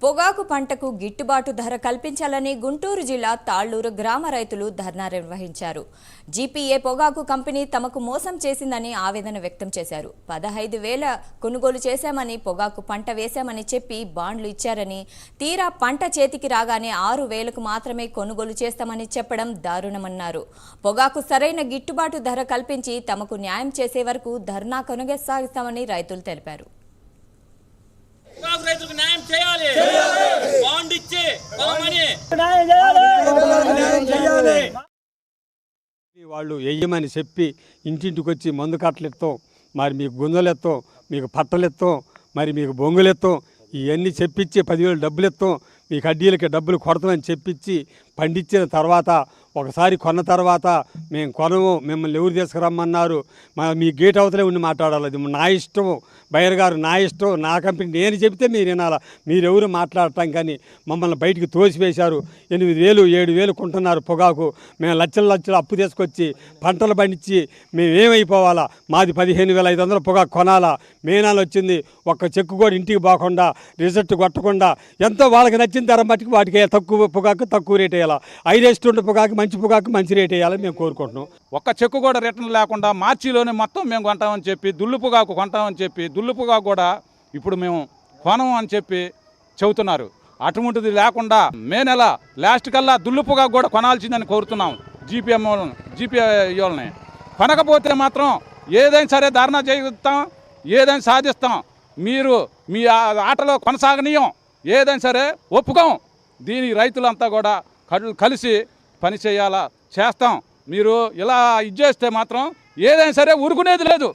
పొగాకు పంటకు గిట్టుబాటు ధర కల్పించాలని గుంటూరు జిల్లా తాళ్లూరు గ్రామ రైతులు ధర్నా నిర్వహించారు. జీపీఏ పొగాకు కంపెనీ తమకు మోసం చేసిందని ఆవేదన వ్యక్తం చేశారు. 15,000 కొనుగోలు చేశామని, పొగాకు పంట వేశామని చెప్పి బాండ్లు ఇచ్చారని, తీరా పంట చేతికి రాగానే 6,000కు మాత్రమే కొనుగోలు చేస్తామని చెప్పడం దారుణమన్నారు. పొగాకు సరైన గిట్టుబాటు ధర కల్పించి తమకు న్యాయం చేసే వరకు ధర్నా కొనసాగిస్తామని రైతులు తెలిపారు. రైతులకు న్యాయం చేయాలి, బాండ్ ఇచ్చి వాళ్ళు వెయ్యమని చెప్పి ఇంటింటికి వచ్చి మందు కట్టలెత్తాం, మరి మీకు గుంజలెత్తాం, మీకు పట్టలెత్తాం, మరి మీకు బొంగులెత్తాం, ఇవన్నీ చెప్పించి 10,000 డబ్బులు ఎత్తాం, మీకు అడ్డీలకి డబ్బులు కొడతామని చెప్పించి పండించిన తర్వాత ఒకసారి కొన్న తర్వాత మేము కొనము, మిమ్మల్ని ఎవరు తీసుకురమ్మన్నారు, మీ గేట్ అవతలే ఉండి మాట్లాడాలి, అది నా ఇష్టము, బయర్ గారు నా ఇష్టం, నా కంపెనీ నేను చెబితే మీరు వినాలా, మీరెవరు మాట్లాడటం కానీ మమ్మల్ని బయటికి తోసివేశారు. 8,000 7,000 కొంటున్నారు పొగాకు, మేము లక్షలు అప్పు తీసుకొచ్చి పంటలు పండించి మేము ఏమైపోవాలా, మాది 15,500 పొగాకు కొనాలా, మేనాలు వచ్చింది, ఒక్క చెక్కు కూడా ఇంటికి పోకుండా రిజల్ట్ కొట్టకుండా ఎంతో వాళ్ళకి నచ్చిన ధర మట్టుకు వాటికి తక్కువ పొగాకు తక్కువ రేట్ వేయాలా, హైయెస్ట్ ఉండే పొగాకు మంచి రేట్ వేయాలని మేము కోరుకుంటున్నాం. ఒక్క చెక్కు కూడా రిటర్న్ లేకుండా మార్చిలోనే మొత్తం మేము కొంటామని చెప్పి దుల్లు పొగాకు కొంటామని చెప్పి దుల్లు పొగాకు కూడా ఇప్పుడు మేము కొనము అని చెప్పి చెబుతున్నారు. అటువంటిది లేకుండా మే నెల లాస్ట్ కల్లా దుల్లు పొగాకు కూడా కొనాల్సిందని కోరుతున్నాం. జీపీఐ వాళ్ళని కొనకపోతే మాత్రం ఏదైనా సరే ధర్నా చేస్తాం, ఏదైనా సాధిస్తాం, మీరు మీ ఆటలో కొనసాగనీయం, ఏదైనా సరే ఒప్పుకోం. దీని రైతులంతా కూడా కలిసి పని చేయాలా, చేస్తాం. మీరు ఇలా ఇది చేస్తే మాత్రం ఏదైనా సరే ఊరుకునేది లేదు.